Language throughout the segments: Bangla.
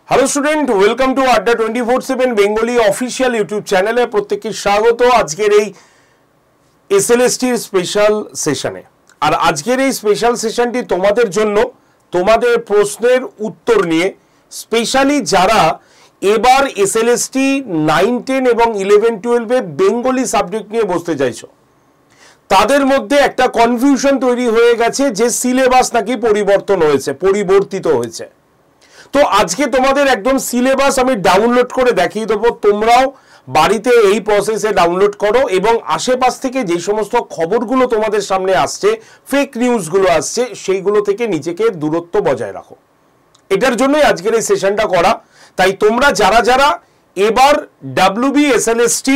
Hello student welcome to Adda 24/7 Bengali official YouTube चैनले प्रत्येक स्वागत आजकेर एसएलएसटी स्पेशल सेशने और आजकेर स्पेशल सेशनटी तोमादेर जोन्नो तोमादेर प्रश्नेर उत्तर निये स्पेशली जारा एबार एसएलएसटी 9, 10 एवं 11, 12 बेंगली सब्जेक्ट निये बसते चाइछो तादेर मध्य एकटा कनफिउशन तैरी हये गेछे जे सिलेबास नाकि परिवर्तित हयेछे। तो आज के तुम्हारे एकदम सिलेबास आमी डाउनलोड करे देखिए देबो तोमराओ बाड़ीते एई प्रसेसे डाउनलोड करो एवं आशेपाश थेके जे समस्त खबरगुलो तोमादेर सामने आसछे फेक निউজগুলো आसछे सेइगुलो थेके निजेके दूरत्व बजाय राखो। एटार जोन्नोई आजकेर एई सेशनटा करा। ताई तोमरा जारा जारा एबार WBSLST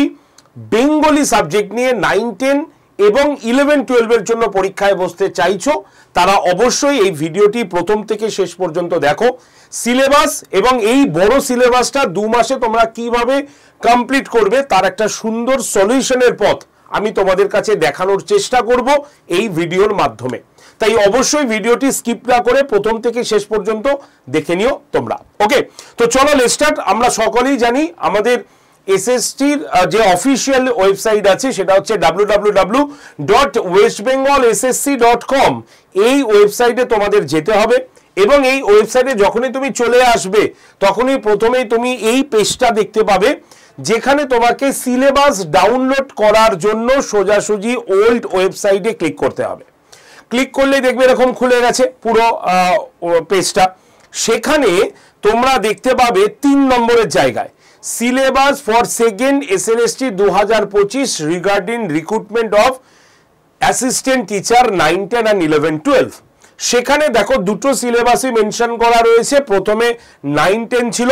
बेंगली सब्जेक्ट निये 9, 10 एवं 11, 12 এর জন্য পরীক্ষায় বসতে চাইছো তারা অবশ্যই এই ভিডিওটি প্রথম থেকে শেষ পর্যন্ত দেখো। সিলেবাস এবং এই বড় সিলেবাসটা 2 মাসে তোমরা কিভাবে কমপ্লিট করবে তার একটা সুন্দর সলিউশনের পথ আমি তোমাদের কাছে দেখানোর চেষ্টা করব এই ভিডিওর মাধ্যমে। তাই অবশ্যই ভিডিওটি স্কিপ না করে প্রথম থেকে শেষ পর্যন্ত দেখে নিও তোমরা। ওকে, তো চলো লেটস স্টার্ট। আমরা সকলেই জানি আমাদের এসএসটির যে অফিশিয়াল ওয়েবসাইট আছে সেটা হচ্ছে www.westbengalssc.com। এই ওয়েবসাইটে তোমাদের যেতে হবে এবং এই ওয়েবসাইটে যখনই তুমি চলে আসবে তখনই প্রথমেই তুমি এই পেজটা দেখতে পাবে যেখানে তোমাকে সিলেবাস ডাউনলোড করার জন্য সোজাসুজি ওল্ড ওয়েবসাইটে ক্লিক করতে হবে। ক্লিক করলেই দেখবে এরকম খুলে গেছে পুরো পেজটা। সেখানে তোমরা দেখতে পাবে 3 নম্বরের জায়গায় syllabus for second SLST 2025 regarding recruitment of assistant teacher 9, 10 and 11, 12। সেখানে দেখো দুটো সিলেবাসই মেনশন করা রয়েছে। প্রথমে 9, 10 ছিল।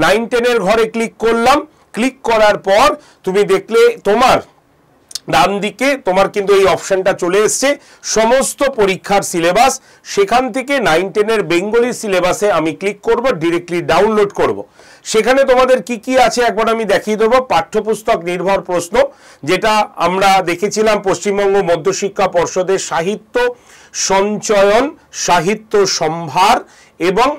9, 10 এর ঘরে ক্লিক করলাম। ক্লিক করার পর তুমি দেখলে তোমার ডান দিকে তোমার কিন্তু এই অপশনটা চলে এসেছে সমস্ত পরীক্ষার সিলেবাস। সেখান থেকে 9, 10 এর বেঙ্গলি সিলেবাসে আমি ক্লিক করব, ডাইরেক্টলি ডাউনলোড করব। সেখানে তোমাদের কি কি আছে একবার আমি দেখিয়ে দেবো। পাঠ্যপুস্তক নির্ভর প্রশ্ন যেটা আমরা দেখেছিলাম পশ্চিমবঙ্গ মধ্যশিক্ষা পর্ষদের সাহিত্য সঞ্চয়ন, সাহিত্য সম্ভার এবং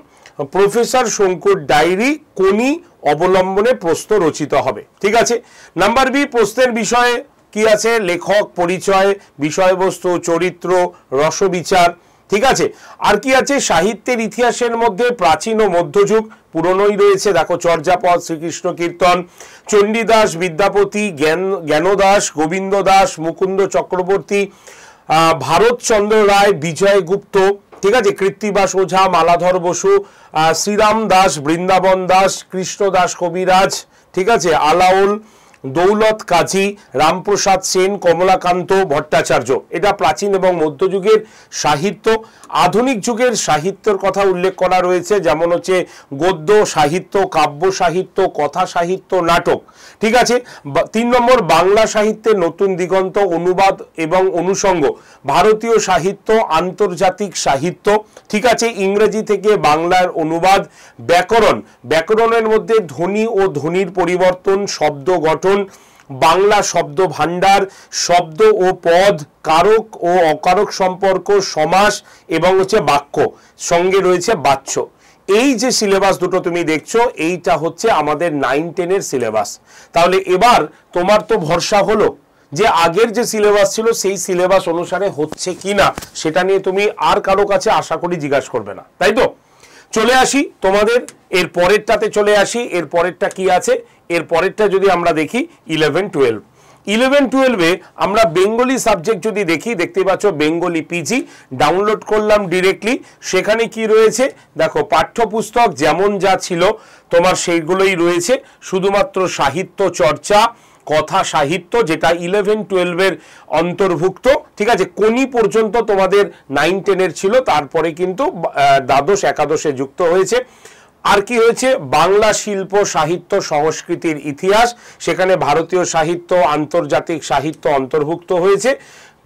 প্রফেসর শঙ্কুর ডায়েরি কোনি অবলম্বনে প্রশ্ন রচিত হবে। ঠিক আছে। নাম্বার বি, প্রশ্নের বিষয়ে কি আছে? লেখক পরিচয়, বিষয়বস্তু, চরিত্র, রসবিচার। ঠিক আছে। আর কি আছে? সাহিত্যের ইতিহাসের মধ্যে প্রাচীন ও মধ্যযুগ পুরনোই রয়েছে। দেখো চর্যাপদ, শ্রীকৃষ্ণ কীর্তন, চণ্ডীদাস, বিদ্যাপতি, জ্ঞানদাস, গোবিন্দ দাস, মুকুন্দ চক্রবর্তী, ভারতচন্দ্র রায়, বিজয় গুপ্ত। ঠিক আছে। কৃত্তিবাস ওঝা, মালাধর বসু, শ্রীরাম দাস, বৃন্দাবন দাস, কৃষ্ণদাস কবিরাজ। ঠিক আছে। আলাউল, দৌলত কাজী, রামপ্রসাদ সেন, কমলাকান্ত ভট্টাচার্য। এটা প্রাচীন এবং মধ্যযুগের সাহিত্য। আধুনিক যুগের সাহিত্যের কথা উল্লেখ করা রয়েছে, যেমন হচ্ছে গদ্য সাহিত্য, কাব্য সাহিত্য, কথা সাহিত্য, নাটক। ঠিক আছে। 3 নম্বর, বাংলা সাহিত্যের নতুন দিগন্ত, অনুবাদ এবং অনুষঙ্গ, ভারতীয় সাহিত্য, আন্তর্জাতিক সাহিত্য। ঠিক আছে। ইংরেজি থেকে বাংলার অনুবাদ, ব্যাকরণ, ব্যাকরণের মধ্যে ধ্বনি ও ধ্বনির পরিবর্তন, শব্দ গঠন, বাংলা শব্দ ভান্ডার, শব্দ ও পদ, কারক ও অকারক সম্পর্ক, সমাস এবং হচ্ছে বাক্য, সঙ্গে রয়েছে বাচ্য। এই যে সিলেবাস দুটো তুমি দেখছো এইটা হচ্ছে আমাদের 9, 10 এর সিলেবাস। তাহলে এবার তোমার তো ভরসা হলো যে আগের যে সিলেবাস ছিল সেই সিলেবাস অনুসারে হচ্ছে কিনা সেটা নিয়ে তুমি আর কারো কাছে আশা করি জিজ্ঞাসা করবে না, তাই তো? চলে আসি তোমাদের এর পরেরটাতে চলে আসি। এর পরেরটা কি আছে? এর পরেরটা যদি আমরা দেখি 11, 12। 11, 12 আমরা বেঙ্গলি সাবজেক্ট যদি দেখি দেখতে পাচ্ছ বেঙ্গলি পিজি ডাউনলোড করলাম ডিরেক্টলি। সেখানে কি রয়েছে দেখো, পাঠ্যপুস্তক যেমন যা ছিল তোমার সেইগুলোই রয়েছে, শুধুমাত্র সাহিত্য চর্চা, কথা সাহিত্য যেটা 11, 12 এর অন্তর্ভুক্ত। ঠিক আছে। কোনি পর্যন্ত তোমাদের 9, 10 এর ছিল, তারপরে কিন্তু দ্বাদশ একাদশে যুক্ত হয়েছে। আর কি হয়েছে? বাংলা শিল্প সাহিত্য সংস্কৃতির ইতিহাস, সেখানে ভারতীয় সাহিত্য, আন্তর্জাতিক সাহিত্য অন্তর্ভুক্ত হয়েছে।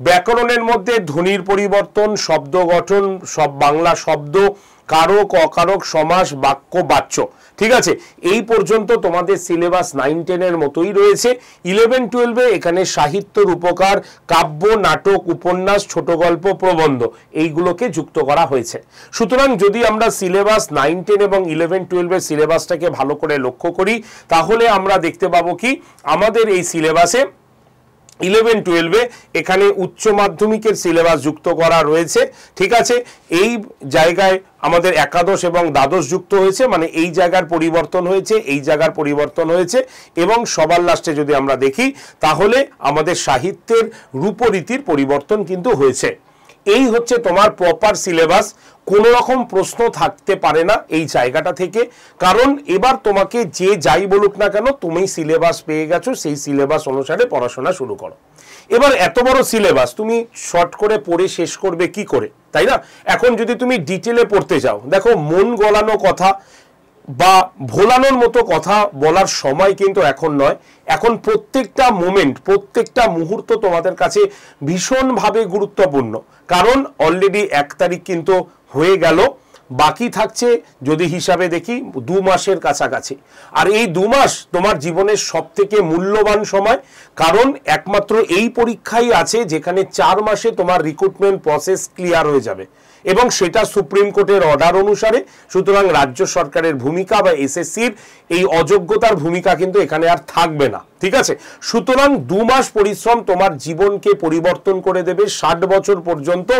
ব্যাকরণের মধ্যে ধ্বনির পরিবর্তন, শব্দ গঠন, সব বাংলা শব্দ, কারক অকারক সমাস বাক্য বাচ্য, ঠিক আছে, এই পর্যন্ত তোমাদের সিলেবাস 9-10 মতোই রয়েছে। 11-12 এখানে সাহিত্য, রূপকার, কাব্য, নাটক, উপন্যাস, ছোট গল্প, প্রবন্ধ এইগুলোকে যুক্ত করা হয়েছে। সুতরাং যদি আমরা সিলেবাস 9-10 এবং 11-12 সিলেবাসটাকে ভালো করে লক্ষ্য করি, তাহলে আমরা দেখতে পাবো কি আমাদের এই সিলেবাসে 11-12 এখানে উচ্চ মাধ্যমিকের সিলেবাস যুক্ত করা রয়েছে, ঠিক আছে। এই জায়গায় আমাদের একাদশ এবং দ্বাদশ যুক্ত হয়েছে, মানে এই জায়গার পরিবর্তন হয়েছে, এই জায়গার পরিবর্তন হয়েছে। এবং সবার লাস্টে যদি আমরা দেখি তাহলে আমাদের সাহিত্যের রূপরীতির পরিবর্তন কিন্তু হয়েছে। এই হচ্ছে তোমার প্রপার সিলেবাস। কোনো রকম প্রশ্ন থাকতে পারে না এই জায়গাটা থেকে, কারণ এবার তোমাকে যে যাই বলুক না কেন তুমি সিলেবাস পেয়ে গেছো, সেই সিলেবাস অনুসারে পড়াশোনা শুরু করো। এবার এত বড় সিলেবাস তুমি শর্ট করে পড়ে শেষ করবে কি করে, তাই না? এখন যদি তুমি ডিটেলে পড়তে যাও, দেখো মন গলানো কথা বা ভোলানোর মতো কথা বলার সময় কিন্তু এখন নয়। এখন প্রত্যেকটা মোমেন্ট, প্রত্যেকটা মুহূর্ত তোমাদের কাছে ভীষণভাবে গুরুত্বপূর্ণ, কারণ অলরেডি 1 তারিখ কিন্তু হয়ে গেল, বাকি থাকছে যদি হিসাবে দেখি 2 মাসের কাছাকাছি। আর এই 2 মাস তোমার জীবনের সব থেকে মূল্যবান সময়, কারণ একমাত্র এই পরীক্ষাই আছে যেখানে 4 মাসে তোমার রিক্রুটমেন্ট প্রসেস ক্লিয়ার হয়ে যাবে, এবং সেটা সুপ্রিম কোর্টের অর্ডার অনুসারে। সুতরাং রাজ্য সরকারের ভূমিকা বা এসএসসির এই অযোগ্যতার ভূমিকা কিন্তু এখানে আর থাকবে না, ঠিক আছে। সুতরাং 2 মাস পরিশ্রম তোমার জীবনকে পরিবর্তন করে দেবে। 60 বছর পর্যন্ত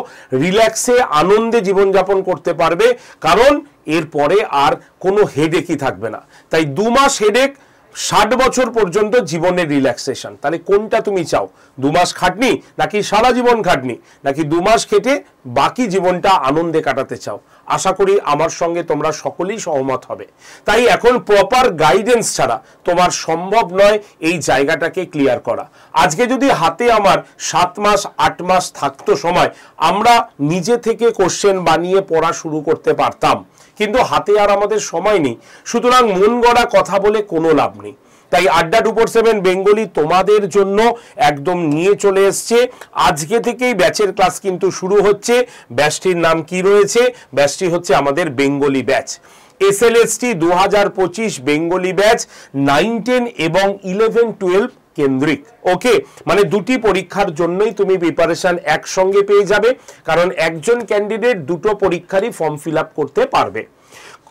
রিল্যাক্সে আনন্দে জীবনযাপন করতে পারবে, কারণ এরপরে আর কোনো হেডেকই থাকবে না। তাই 2 মাস হেডেক, 60 বছর পর্যন্ত জীবনের রিল্যাক্সেশন। তাহলে কোনটা তুমি চাও? 2 মাস খাটনি নাকি সারা জীবন খাটনি, নাকি 2 মাস খেটে বাকি জীবনটা আনন্দে কাটাতে চাও? আশা করি আমার সঙ্গে তোমরা সকলেই সহমত হবে। তাই এখন প্রপার গাইডেন্স ছাড়া তোমার সম্ভব নয় এই জায়গাটাকে ক্লিয়ার করা। আজকে যদি হাতে আমার 7 মাস 8 মাস থাকতো সময়, আমরা নিজে থেকে কোশ্চেন বানিয়ে পড়া শুরু করতে পারতাম, কিন্তু হাতে আর আমাদের সময় নেই। সুতরাং মন গড়া কথা বলে কোনো লাভ নেই। তাই আড্ডা 247 বেঙ্গলি তোমাদের জন্য একদম নিয়ে চলে এসছে। আজকে থেকেই ব্যাচের ক্লাস কিন্তু শুরু হচ্ছে। ব্যাচটির নাম কি রয়েছে? ব্যাচটি হচ্ছে আমাদের Bengali batch, SLST 2025 Bengali batch 9-10 এবং 11-12 কেন্দ্রিক। ওকে, মানে দুটি পরীক্ষার জন্যই তুমি প্রিপারেশন একসঙ্গে পেয়ে যাবে, কারণ একজন ক্যান্ডিডেট দুটো পরীক্ষারই ফর্ম ফিল আপ করতে পারবে।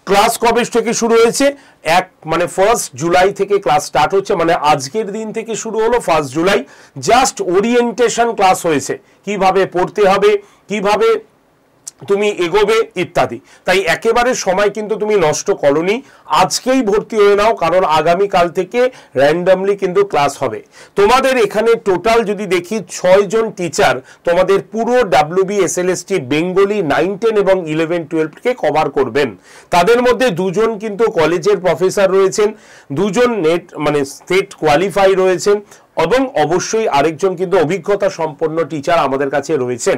ক্লাস কবে থেকে শুরু হয়েছে? 1 জুলাই থেকে ক্লাস স্টার্ট হচ্ছে, মানে আজকের দিন থেকে শুরু হলো 1 জুলাই। জাস্ট ওরিয়েন্টেশন ক্লাস হয়েছে, কিভাবে পড়তে হবে, কিভাবে তুমি এগোবে ইত্যাদি। তাই একেবারে সময় কিন্তু তুমি নষ্ট করোনি, আজকেই ভর্তি হয়ে নাও, কারণ আগামী কাল থেকে র্যান্ডমলি কিন্তু ক্লাস হবে। তোমাদের এখানে টোটাল যদি দেখি 6 জন টিচার তোমাদের পুরো WB SLST বেঙ্গলি 9-10 এবং 11-12 কে কভার করবেন। তাদের মধ্যে 2 জন কিন্তু কলেজের প্রফেসর রয়েছেন, 2 জন নেট মানে স্টেট কোয়ালিফাই রয়েছেন, এবং অবশ্যই আরেকজন কিন্তু অভিজ্ঞতা সম্পন্ন টিচার আমাদের কাছে রয়েছেন।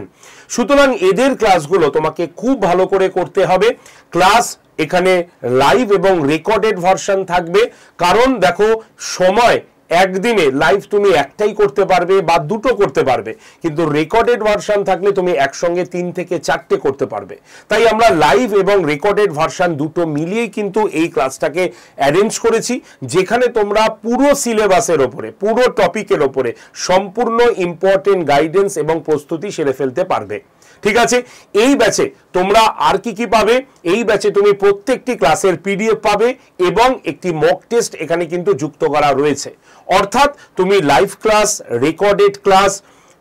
সুতরাং এদের ক্লাসগুলো তোমাকে খুব ভালো করে করতে হবে। ক্লাস এখানে লাইভ এবং রেকর্ডেড ভার্সন থাকবে, কারণ দেখো সময় একদিনে লাইভ তুমি একটাই করতে পারবে বা দুটো করতে পারবে, কিন্তু রেকর্ডেড ভার্সন থাকলে তুমি একসঙ্গে 3 থেকে 4টে করতে পারবে। তাই আমরা লাইভ এবং রেকর্ডেড ভার্সন দুটো মিলিয়েই কিন্তু এই ক্লাসটাকে অ্যারেঞ্জ করেছি, যেখানে তোমরা পুরো সিলেবাসের ওপরে, পুরো টপিকের ওপরে সম্পূর্ণ ইম্পর্টেন্ট গাইডেন্স এবং প্রস্তুতি সেরে ফেলতে পারবে। ঠিক আছে, এই ব্যাচে তোমরা আর কি পাবে? এই ব্যাচে তুমি প্রত্যেকটি ক্লাসের PDF পাবে এবং একটি মক টেস্ট এখানে কিন্তু যুক্ত করা রয়েছে। অর্থাৎ তুমি live class, recorded class,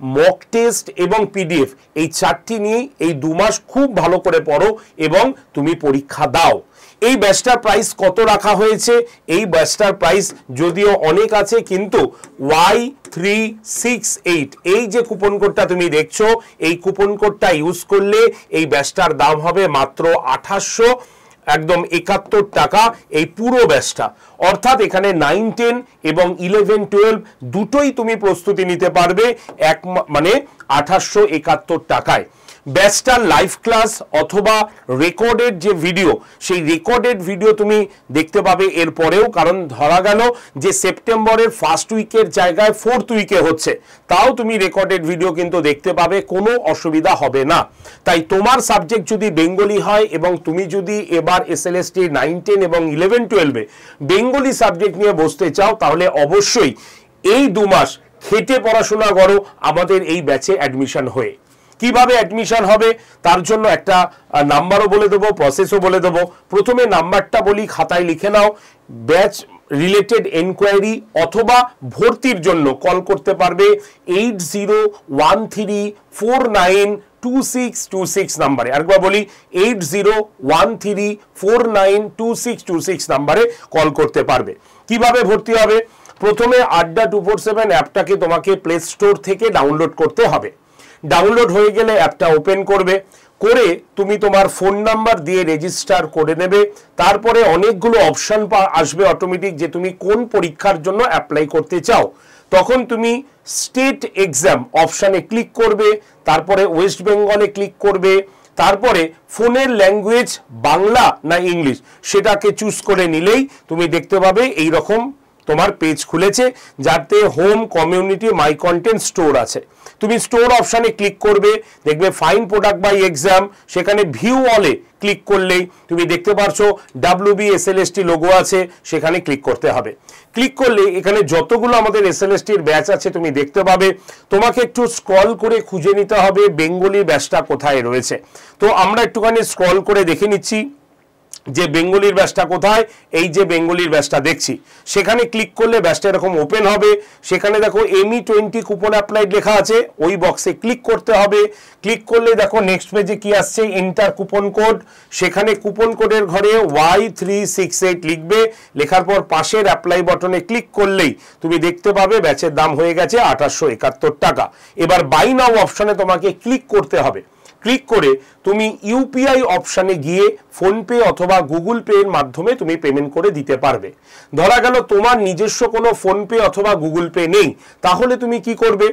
mock test এবং PDF এই 4টি নিয়েই এই 2 মাস খুব ভালো করে পড়ো এবং তুমি পরীক্ষা দাও। এই ব্যাচটার প্রাইস কত রাখা হয়েছে? এই ব্যাচটার প্রাইস যদিও অনেক আছে, কিন্তু Y368 এই যে কুপন কোডটা তুমি দেখছো, এই কুপন কোডটা ইউজ করলে এই ব্যাচটার দাম হবে মাত্র 2871 টাকা এই পুরো ব্যাচটা। অর্থাৎ এখানে 9-10 এবং 11-12 দুটোই তুমি প্রস্তুতি নিতে পারবে মানে 2871 টাকায়। ব্যাচটার লাইভ ক্লাস অথবা রেকর্ডেড যে ভিডিও, সেই রেকর্ডেড ভিডিও তুমি দেখতে পাবে এরপরেও, কারণ ধরা গেল যে সেপ্টেম্বরের ফার্স্ট উইকের জায়গায় ফোর্থ উইকে হচ্ছে, তাও তুমি রেকর্ডেড ভিডিও কিন্তু দেখতে পাবে, কোনো অসুবিধা হবে না। তাই তোমার সাবজেক্ট যদি বেঙ্গলি হয় এবং তুমি যদি এবার SLST 9, 10 এবং 11, 12-এ বেঙ্গলি সাবজেক্ট নিয়ে বসতে চাও, তাহলে অবশ্যই এই 2 মাস খেটে পড়াশোনা করো আমাদের এই ব্যাচে অ্যাডমিশন হয়ে। কিভাবে অ্যাডমিশন হবে তার জন্য একটা নাম্বারও বলে দেবো, প্রসেসও বলে দেবো। প্রথমে নাম্বারটা বলি, খাতায় লিখে নাও। ব্যাচ রিলেটেড এনকোয়ারি অথবা ভর্তির জন্য কল করতে পারবে 8013492626 নাম্বারে। আরেকবার বলি, 8013492626 নাম্বারে কল করতে পারবে। কিভাবে ভর্তি হবে? প্রথমে আড্ডা 247 অ্যাপটাকে তোমাকে প্লে স্টোর থেকে ডাউনলোড করতে হবে। ডাউনলোড হয়ে গেলে অ্যাপটা ওপেন করবে, করে তুমি তোমার ফোন নাম্বার দিয়ে রেজিস্টার করে নেবে। তারপরে অনেকগুলো অপশন আসবে অটোমেটিক, যে তুমি কোন পরীক্ষার জন্য অ্যাপ্লাই করতে চাও। তখন তুমি স্টেট এক্সাম অপশানে ক্লিক করবে, তারপরে ওয়েস্ট বেঙ্গলে ক্লিক করবে, তারপরে ফোনের ল্যাঙ্গুয়েজ বাংলা না ইংলিশ সেটাকে চুজ করে নিলেই তুমি দেখতে পাবে এই রকম তোমার পেজ খুলেছে, যাতে হোম, কমিউনিটি, মাই কন্টেন্ট, স্টোর আছে। তুমি স্টোর অপশানে ক্লিক করবে, দেখবে ফাইন প্রোডাক্ট বাই এক্সাম, সেখানে ভিউ অলে ক্লিক করলেই তুমি দেখতে পারছো WB SLST লোগো আছে, সেখানে ক্লিক করতে হবে। ক্লিক করলে এখানে যতগুলো আমাদের SLSTর ব্যাচ আছে তুমি দেখতে পাবে। তোমাকে একটু স্ক্রল করে খুঁজে নিতে হবে বেঙ্গলি ব্যাচটা কোথায় রয়েছে। তো আমরা একটুখানি স্ক্রল করে দেখে নিচ্ছি যে বেঙ্গলির ব্যাচটা কোথায়। এই যে বেঙ্গলির ব্যাচটা দেখছি, সেখানে ক্লিক করলে ব্যাচটা এরকম ওপেন হবে। সেখানে দেখো ME20 কুপন অ্যাপ্লাইড লেখা আছে, ওই বক্সে ক্লিক করতে হবে। ক্লিক করলে দেখো নেক্সট পেজে কি আসছে, এন্টার কুপন কোড। সেখানে কুপন কোডের ঘরে Y368 লিখবে, লেখার পর পাশের অ্যাপ্লাই বাটনে ক্লিক করলেই তুমি দেখতে পাবে ব্যাচের দাম হয়ে গেছে 2871 টাকা। এবার বাই নাও অপশনে তোমাকে ক্লিক করতে হবে। ক্লিক করে তুমি ইউপিআই অপশানে গিয়ে ফোনপে অথবা গুগল পে এর মাধ্যমে তুমি পেমেন্ট করে দিতে পারবে। ধরা গেল তোমার নিজস্ব কোনো ফোনপে অথবা গুগল পে নেই, তাহলে তুমি কি করবে?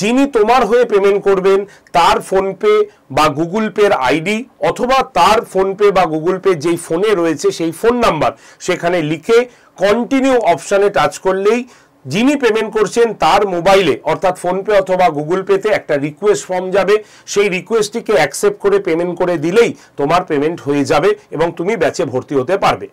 যিনি তোমার হয়ে পেমেন্ট করবেন তার ফোনপে বা গুগল পের আইডি অথবা তার ফোনপে বা গুগল পে যেই ফোনে রয়েছে সেই ফোন নাম্বার সেখানে লিখে কন্টিনিউ অপশানে টাচ করলেই যিনি পেমেন্ট করছেন তার মোবাইলে অর্থাৎ ফোনপে অথবা গুগল পেতে একটা রিকোয়েস্ট ফর্ম যাবে, সেই রিকোয়েস্টটিকে অ্যাকসেপ্ট করে পেমেন্ট করে দিলেই তোমার পেমেন্ট হয়ে যাবে এবং তুমি ব্যাচে ভর্তি হতে পারবে।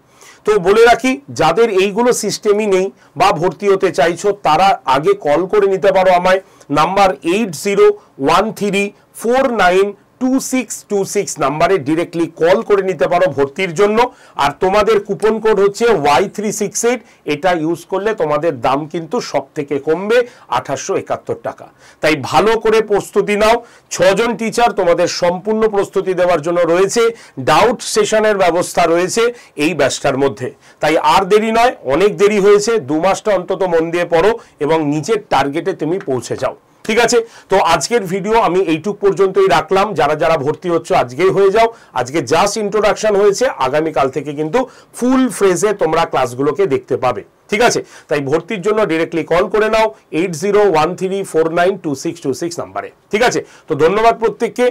তো বলে রাখি, যাদের এইগুলো সিস্টেমই নেই বা ভর্তি হতে চাইছো তারা আগে কল করে নিতে পারো আমায়, নাম্বার 8013492626 নাম্বারে ডিরেক্টলি কল করে নিতে পারো ভর্তির জন্য। আর তোমাদের কুপন কোড হচ্ছে Y368, এটা ইউজ করলে তোমাদের দাম কিন্তু সব থেকে কমবে 2871 টাকা। তাই ভালো করে প্রস্তুতি নাও। 6 জন টিচার তোমাদের সম্পূর্ণ প্রস্তুতি দেওয়ার জন্য রয়েছে, ডাউট সেশনের ব্যবস্থা রয়েছে এই ব্যাচটার মধ্যে। তাই আর দেরি নয়, অনেক দেরি হয়েছে, 2 মাসটা অন্তত মন দিয়ে পড়ো এবং নিজের টার্গেটে তুমি পৌঁছে যাও। ঠিক আছে, তো আজকের ভিডিও আমি এইটুক পর্যন্তই রাখলাম। যারা যারা ভর্তি হচ্ছে আজকেই হয়ে যাও। আজকে জাস্ট ইন্ট্রোডাকশন হয়েছে, আগামীকাল থেকে কিন্তু ফুল ফ্রেজে তোমরা ক্লাসগুলোকে দেখতে পাবে। ঠিক আছে, তাই ভর্তির জন্য ডিরেক্টলি কল করে নাও 8013492626 নাম্বারে। ঠিক আছে, তো ধন্যবাদ প্রত্যেককে,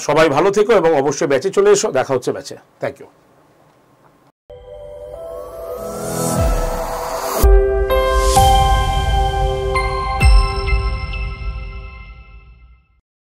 সবাই ভালো থেকো এবং অবশ্যই ব্যাচে চলে এসো। দেখা হচ্ছে ব্যাচে। Thank you.